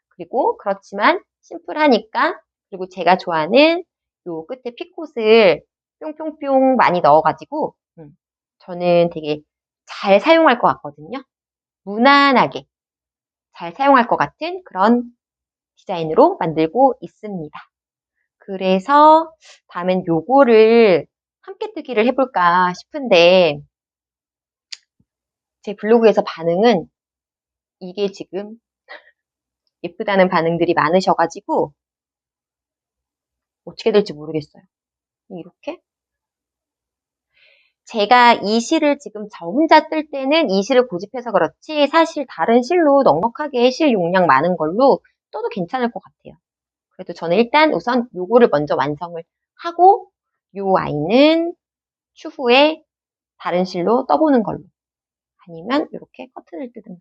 그리고 그렇지만 심플하니까 그리고 제가 좋아하는 요 끝에 피콧을 뿅뿅뿅 많이 넣어가지고 저는 되게 잘 사용할 것 같거든요. 무난하게 잘 사용할 것 같은 그런 디자인으로 만들고 있습니다. 그래서 다음엔 요거를 함께 뜨기를 해볼까 싶은데 제 블로그에서 반응은 이게 지금 예쁘다는 반응들이 많으셔가지고 어떻게 될지 모르겠어요. 이렇게 제가 이 실을 지금 저 혼자 뜰 때는 이 실을 고집해서 그렇지 사실 다른 실로 넉넉하게 실 용량 많은 걸로 떠도 괜찮을 것 같아요. 그래도 저는 일단 우선 요거를 먼저 완성을 하고 요 아이는 추후에 다른 실로 떠보는 걸로 아니면 이렇게 커튼을 뜨든가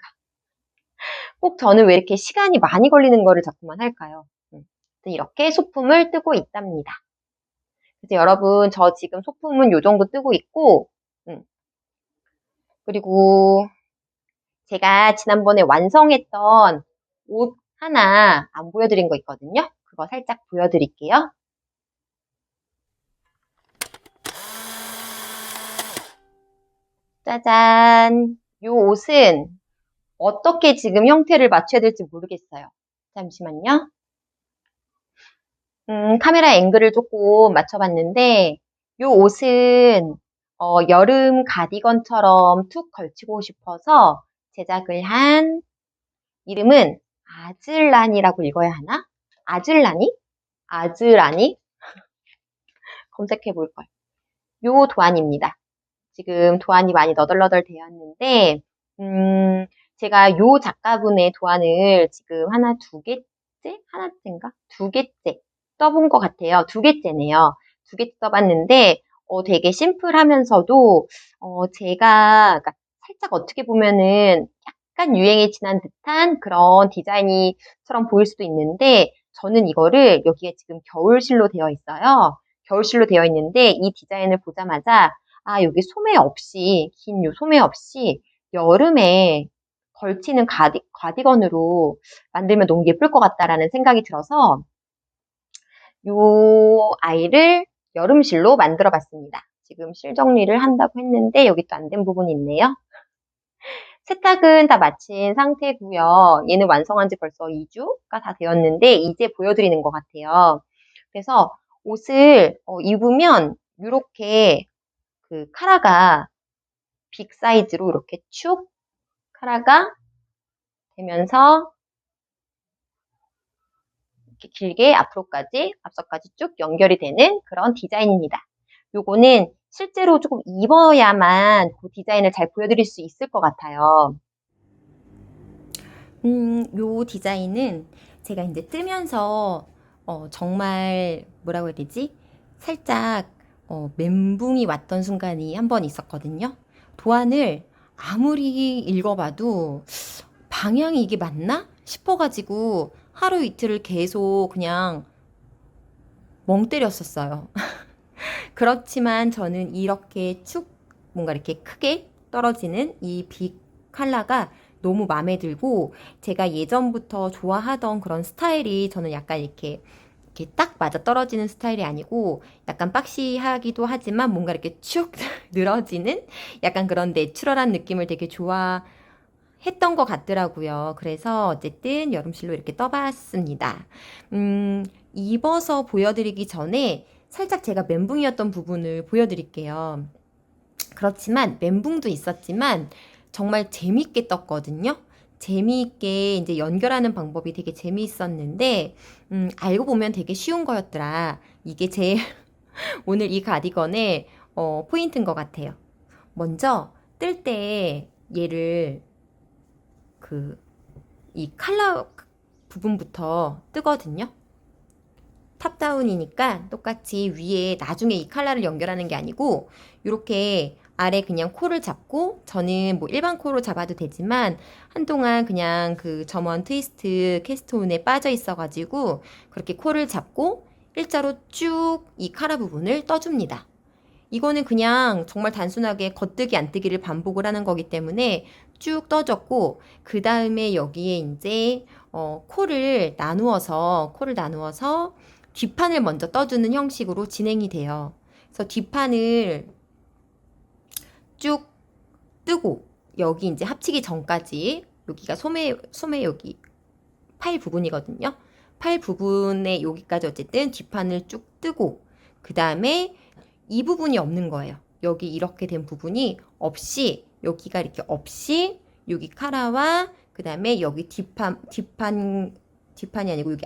꼭 저는 왜 이렇게 시간이 많이 걸리는 거를 자꾸만 할까요? 이렇게 소품을 뜨고 있답니다. 그래서 여러분 저 지금 소품은 요 정도 뜨고 있고 그리고 제가 지난번에 완성했던 옷 하나 안 보여드린 거 있거든요. 그거 살짝 보여드릴게요. 짜잔! 이 옷은 어떻게 지금 형태를 맞춰야 될지 모르겠어요. 잠시만요. 카메라 앵글을 조금 맞춰봤는데 이 옷은 여름 가디건처럼 툭 걸치고 싶어서 제작을 한 이름은 아즐란이라고 읽어야 하나? 아즐란이? 아즈라니? 검색해 볼 걸. 요 도안입니다. 지금 도안이 많이 너덜너덜 되었는데, 제가 요 작가분의 도안을 지금 하나, 2개째? 하나째인가? 2개째 써본 것 같아요. 2개째네요. 2개 써봤는데, 되게 심플하면서도, 제가, 그러니까 살짝 어떻게 보면은 약간 유행에 지난 듯한 그런 디자인이처럼 보일 수도 있는데, 저는 이거를 여기에 지금 겨울실로 되어 있어요. 겨울실로 되어 있는데, 이 디자인을 보자마자, 여기 소매 없이, 긴 요 소매 없이 여름에 걸치는 가디건으로 만들면 너무 예쁠 것 같다라는 생각이 들어서 요 아이를 여름실로 만들어 봤습니다. 지금 실정리를 한다고 했는데 여기 또 안 된 부분이 있네요. 세탁은 다 마친 상태고요. 얘는 완성한 지 벌써 2주가 다 되었는데 이제 보여드리는 것 같아요. 그래서 옷을 입으면 이렇게 그 카라가 빅 사이즈로 이렇게 축 카라가 되면서 이렇게 길게 앞서까지 쭉 연결이 되는 그런 디자인입니다. 요거는 실제로 조금 입어야만 그 디자인을 잘 보여드릴 수 있을 것 같아요. 요 디자인은 제가 이제 뜨면서 정말 뭐라고 해야 되지? 살짝 멘붕이 왔던 순간이 한 번 있었거든요. 도안을 아무리 읽어봐도 방향이 이게 맞나? 싶어가지고 하루 이틀을 계속 그냥 멍 때렸었어요. 그렇지만 저는 이렇게 축 뭔가 이렇게 크게 떨어지는 이 빅 컬러가 너무 마음에 들고 제가 예전부터 좋아하던 그런 스타일이 저는 약간 이렇게 딱 맞아 떨어지는 스타일이 아니고 약간 박시하기도 하지만 뭔가 이렇게 축 늘어지는 약간 그런 내추럴한 느낌을 되게 좋아했던 것 같더라고요. 그래서 어쨌든 여름실로 이렇게 떠봤습니다. 입어서 보여드리기 전에 살짝 제가 멘붕이었던 부분을 보여드릴게요. 그렇지만 멘붕도 있었지만 정말 재밌게 떴거든요. 재미있게 이제 연결하는 방법이 되게 재미있었는데 알고 보면 되게 쉬운 거였더라. 이게 제 오늘 이 가디건의 포인트인 것 같아요. 먼저 뜰 때 얘를 이 칼라 부분부터 뜨거든요. 탑다운이니까 똑같이 위에 나중에 이 칼라를 연결하는 게 아니고 이렇게 아래 그냥 코를 잡고 저는 뭐 일반 코로 잡아도 되지만 한동안 그냥 그 점원 트위스트 캐스트온에 빠져 있어가지고 그렇게 코를 잡고 일자로 쭉 이 카라 부분을 떠줍니다. 이거는 그냥 정말 단순하게 겉뜨기 안뜨기를 반복을 하는 거기 때문에 쭉 떠졌고 그 다음에 여기에 이제 코를 나누어서 뒷판을 먼저 떠주는 형식으로 진행이 돼요. 그래서 뒷판을 쭉 뜨고 여기 이제 합치기 전까지 여기가 소매 여기 팔 부분이거든요. 팔 부분에 여기까지 어쨌든 뒷판을 쭉 뜨고 그 다음에 이 부분이 없는 거예요. 여기 이렇게 된 부분이 없이 여기가 이렇게 없이 여기 카라와 그 다음에 여기 뒷판이 아니고 여기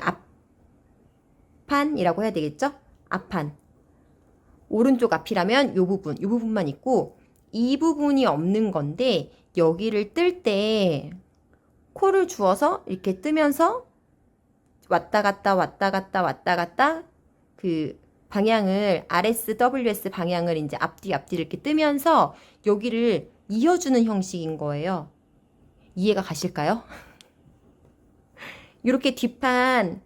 앞판이라고 해야 되겠죠? 앞판 오른쪽 앞이라면 요 부분만 있고 이 부분이 없는 건데 여기를 뜰 때 코를 주어서 이렇게 뜨면서 왔다 갔다 그 방향을 RS, WS 방향을 이제 앞뒤 이렇게 뜨면서 여기를 이어주는 형식인 거예요. 이해가 가실까요? 이렇게 뒷판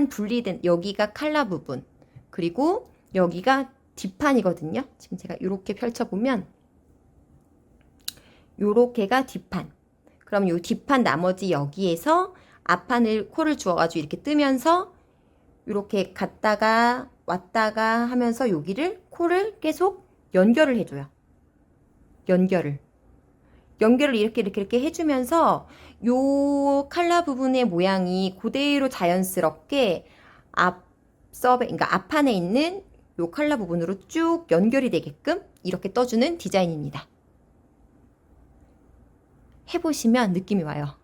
분리된 여기가 칼라 부분 그리고 여기가 뒷판이거든요. 지금 제가 이렇게 펼쳐보면 요렇게가 뒷판. 그럼 요 뒷판 나머지 여기에서 앞판을 코를 주어가지고 이렇게 뜨면서 이렇게 갔다가 왔다가 하면서 여기를 코를 계속 연결을 해줘요. 연결을 이렇게 해주면서 요 칼라 부분의 모양이 그대로 자연스럽게 그러니까 앞판에 있는 요 칼라 부분으로 쭉 연결이 되게끔 이렇게 떠주는 디자인입니다. 해보시면 느낌이 와요.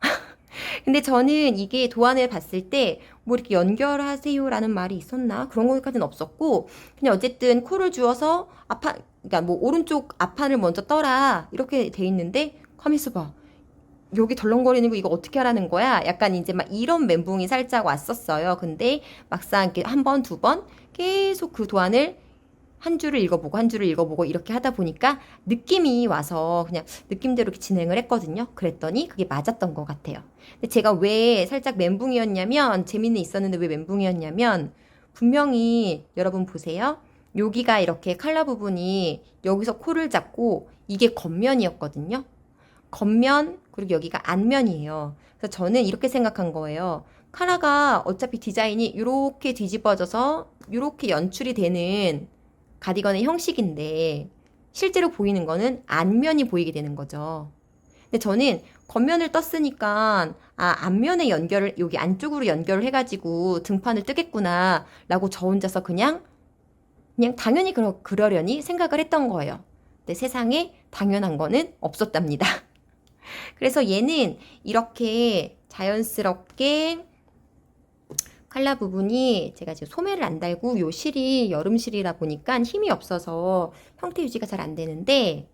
근데 저는 이게 도안을 봤을 때 뭐 이렇게 연결하세요 라는 말이 있었나? 그런 것까지는 없었고 그냥 어쨌든 코를 주어서 그러니까 뭐 오른쪽 앞판을 먼저 떠라 이렇게 돼 있는데 가만있어 봐. 여기 덜렁거리는 거 이거 어떻게 하라는 거야? 약간 이제 막 이런 멘붕이 살짝 왔었어요. 근데 막상 이렇게 한 번, 두 번 계속 그 도안을 한 줄을 읽어보고 이렇게 하다 보니까 느낌이 와서 그냥 느낌대로 이렇게 진행을 했거든요. 그랬더니 그게 맞았던 것 같아요. 근데 제가 왜 살짝 멘붕이었냐면 재미는 있었는데 왜 멘붕이었냐면 분명히 여러분 보세요. 여기가 이렇게 칼라 부분이 여기서 코를 잡고 이게 겉면이었거든요. 겉면 그리고 여기가 앞면이에요. 그래서 저는 이렇게 생각한 거예요. 카라가 어차피 디자인이 이렇게 뒤집어져서 이렇게 연출이 되는 가디건의 형식인데 실제로 보이는 거는 앞면이 보이게 되는 거죠. 근데 저는 겉면을 떴으니까 앞면에 연결을 여기 안쪽으로 연결을 해가지고 등판을 뜨겠구나 라고 저 혼자서 그냥 당연히 그러려니 생각을 했던 거예요. 근데 세상에 당연한 거는 없었답니다. 그래서 얘는 이렇게 자연스럽게 칼라 부분이 제가 지금 소매를 안 달고 요 실이 여름실이라 보니까 힘이 없어서 형태 유지가 잘 안 되는데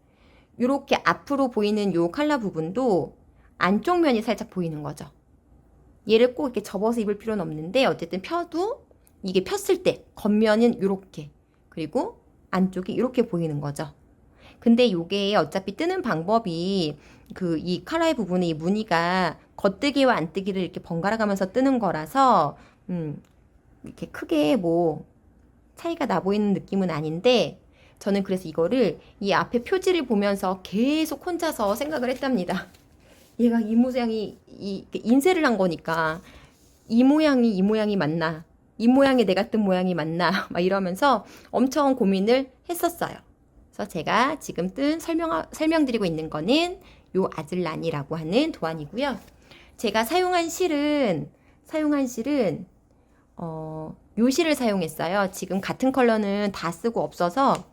이렇게 앞으로 보이는 요 칼라 부분도 안쪽 면이 살짝 보이는 거죠. 얘를 꼭 이렇게 접어서 입을 필요는 없는데 어쨌든 펴도 이게 폈을 때 겉면은 이렇게 그리고 안쪽이 이렇게 보이는 거죠. 근데 요게 어차피 뜨는 방법이 이 칼라의 부분에 이 무늬가 겉뜨기와 안뜨기를 이렇게 번갈아 가면서 뜨는 거라서 이렇게 크게 뭐 차이가 나 보이는 느낌은 아닌데 저는 그래서 이거를 이 앞에 표지를 보면서 계속 혼자서 생각을 했답니다. 얘가 이 모양이 인쇄를 한 거니까 이 모양이 맞나? 이 모양이 내가 뜬 모양이 맞나? 막 이러면서 엄청 고민을 했었어요. 그래서 제가 지금 설명드리고 있는 거는 요 아즐란이라고 하는 도안이고요. 제가 사용한 실은 요 실을 사용했어요. 지금 같은 컬러는 다 쓰고 없어서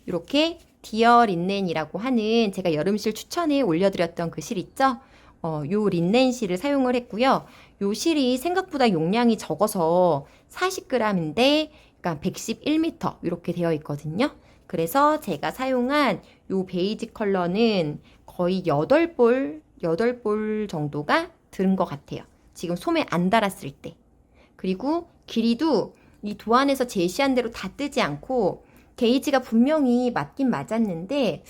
이렇게 디어 린넨이라고 하는 제가 여름실 추천에 올려드렸던 그 실 있죠? 요 린넨 실을 사용을 했고요. 요 실이 생각보다 용량이 적어서 40g인데 그러니까 111m 이렇게 되어 있거든요. 그래서 제가 사용한 요 베이지 컬러는 거의 8볼 정도가 들은 것 같아요. 지금 소매 안 달았을 때. 그리고 길이도 이 도안에서 제시한 대로 다 뜨지 않고 게이지가 분명히 맞긴 맞았는데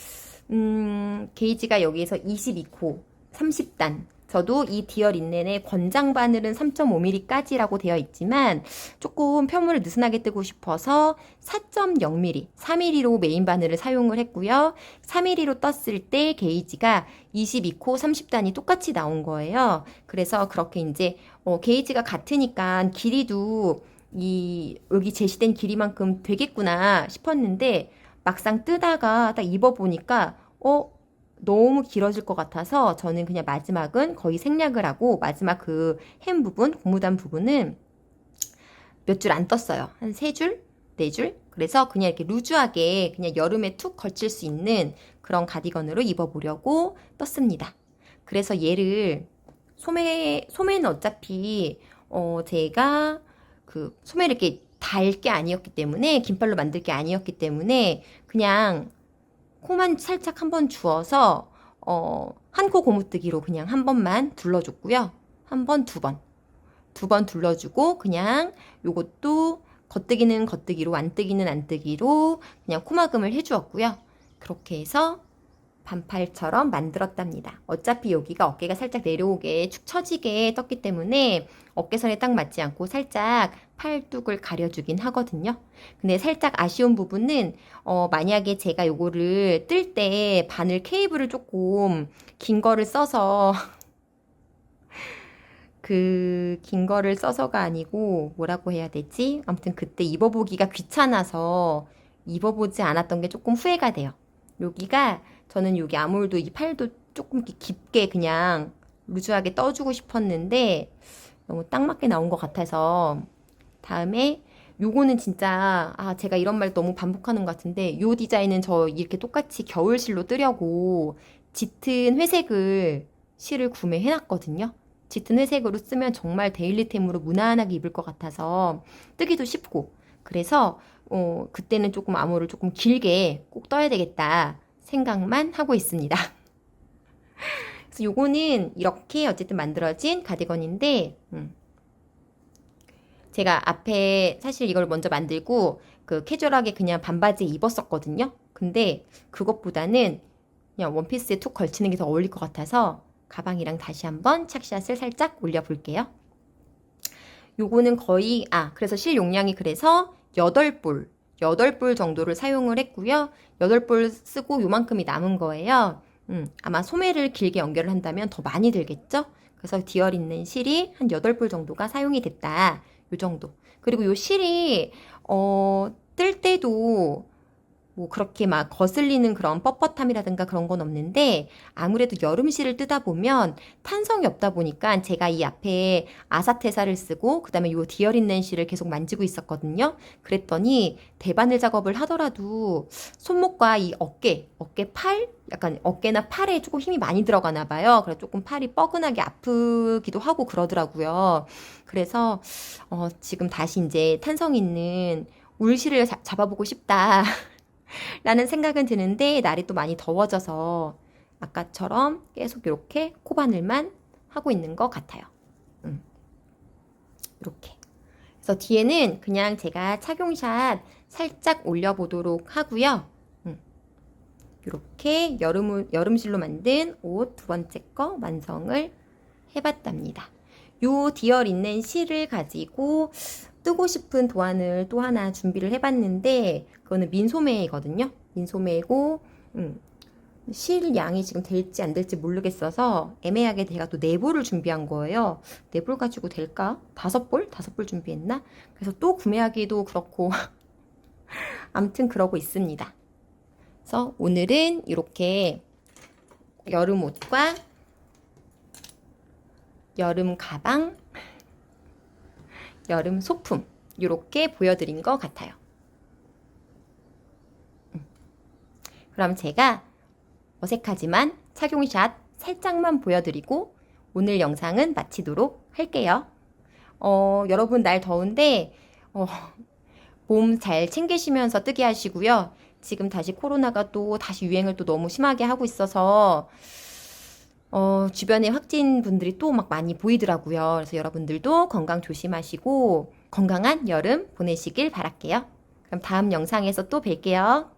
게이지가 여기에서 22코 30단 저도 이 디어 린넨의 권장 바늘은 3.5mm까지라고 되어 있지만 조금 표물을 느슨하게 뜨고 싶어서 4.0mm, 4mm로 메인 바늘을 사용을 했고요. 4mm로 떴을 때 게이지가 22코 30단이 똑같이 나온 거예요. 그래서 그렇게 이제 게이지가 같으니까 길이도 여기 제시된 길이만큼 되겠구나 싶었는데 막상 뜨다가 딱 입어보니까 너무 길어질 것 같아서 저는 그냥 마지막은 거의 생략을 하고 마지막 그 햄 부분, 고무단 부분은 몇 줄 안 떴어요. 한 3줄? 4줄? 그래서 그냥 이렇게 루즈하게 그냥 여름에 툭 걸칠 수 있는 그런 가디건으로 입어보려고 떴습니다. 그래서 얘를 소매는 어차피 제가 소매를 이렇게 달 게 아니었기 때문에 긴팔로 만들 게 아니었기 때문에 그냥 코만 살짝 한번 주어서 한 코 고무뜨기로 그냥 한 번만 둘러줬고요. 한 번, 두 번 둘러주고 그냥 요것도 겉뜨기는 겉뜨기로 안뜨기는 안뜨기로 그냥 코막음을 해주었고요. 그렇게 해서 반팔처럼 만들었답니다. 어차피 여기가 어깨가 살짝 내려오게 축 처지게 떴기 때문에 어깨선에 딱 맞지 않고 살짝 팔뚝을 가려주긴 하거든요. 근데 살짝 아쉬운 부분은 만약에 제가 요거를 뜰 때 바늘 케이블을 조금 긴 거를 써서 긴 거를 써서가 아니고 뭐라고 해야 되지? 아무튼 그때 입어보기가 귀찮아서 입어보지 않았던 게 조금 후회가 돼요. 여기가 저는 여기 아몰도 이 팔도 조금 깊게 그냥 루즈하게 떠주고 싶었는데 너무 딱 맞게 나온 것 같아서 다음에 요거는 진짜 제가 이런 말 너무 반복하는 것 같은데 요 디자인은 저 이렇게 똑같이 겨울실로 뜨려고 짙은 회색을 실을 구매해 놨거든요. 짙은 회색으로 쓰면 정말 데일리템으로 무난하게 입을 것 같아서 뜨기도 쉽고 그래서 그때는 조금 암호를 조금 길게 꼭 떠야 되겠다 생각만 하고 있습니다. 그래서 요거는 이렇게 어쨌든 만들어진 가디건인데 제가 앞에 사실 이걸 먼저 만들고 캐주얼하게 그냥 반바지에 입었었거든요. 근데 그것보다는 그냥 원피스에 툭 걸치는 게 더 어울릴 것 같아서 가방이랑 다시 한번 착샷을 살짝 올려볼게요. 요거는 거의 그래서 실 용량이 그래서 8볼 정도를 사용을 했고요. 8볼 쓰고 요만큼이 남은 거예요. 아마 소매를 길게 연결을 한다면 더 많이 들겠죠? 그래서 디얼 있는 실이 한 8볼 정도가 사용이 됐다. 요 정도. 그리고 요 실이 뜰 때도 뭐 그렇게 막 거슬리는 그런 뻣뻣함이라든가 그런 건 없는데 아무래도 여름실을 뜨다 보면 탄성이 없다 보니까 제가 이 앞에 아사테사를 쓰고 그다음에 요 디어린넨실을 계속 만지고 있었거든요. 그랬더니 대바늘 작업을 하더라도 손목과 이 어깨 팔 약간 어깨나 팔에 조금 힘이 많이 들어가나 봐요. 그래서 조금 팔이 뻐근하게 아프기도 하고 그러더라고요. 그래서 지금 다시 이제 탄성 있는 울실을 잡아보고 싶다. 라는 생각은 드는데 날이 또 많이 더워져서 아까처럼 계속 이렇게 코바늘만 하고 있는 것 같아요. 이렇게. 그래서 뒤에는 그냥 제가 착용샷 살짝 올려보도록 하고요. 이렇게 여름실로 만든 옷 두 번째 거 완성을 해봤답니다. 요 디얼 있는 실을 가지고 뜨고 싶은 도안을 또 하나 준비를 해봤는데 그거는 민소매이거든요. 민소매고 실 양이 지금 될지 안 될지 모르겠어서 애매하게 제가 또 4볼을 준비한 거예요. 4볼 가지고 될까? 5볼? 5볼 준비했나? 그래서 또 구매하기도 그렇고 아무튼 그러고 있습니다. 그래서 오늘은 이렇게 여름 옷과 여름 가방, 여름 소품 이렇게 보여드린 것 같아요. 그럼 제가 어색하지만 착용샷 살짝만 보여드리고 오늘 영상은 마치도록 할게요. 여러분 날 더운데 몸 잘 챙기시면서 뜨게 하시고요. 지금 다시 코로나가 또 다시 유행을 또 너무 심하게 하고 있어서 주변에 확진 분들이 또 막 많이 보이더라고요. 그래서 여러분들도 건강 조심하시고 건강한 여름 보내시길 바랄게요. 그럼 다음 영상에서 또 뵐게요.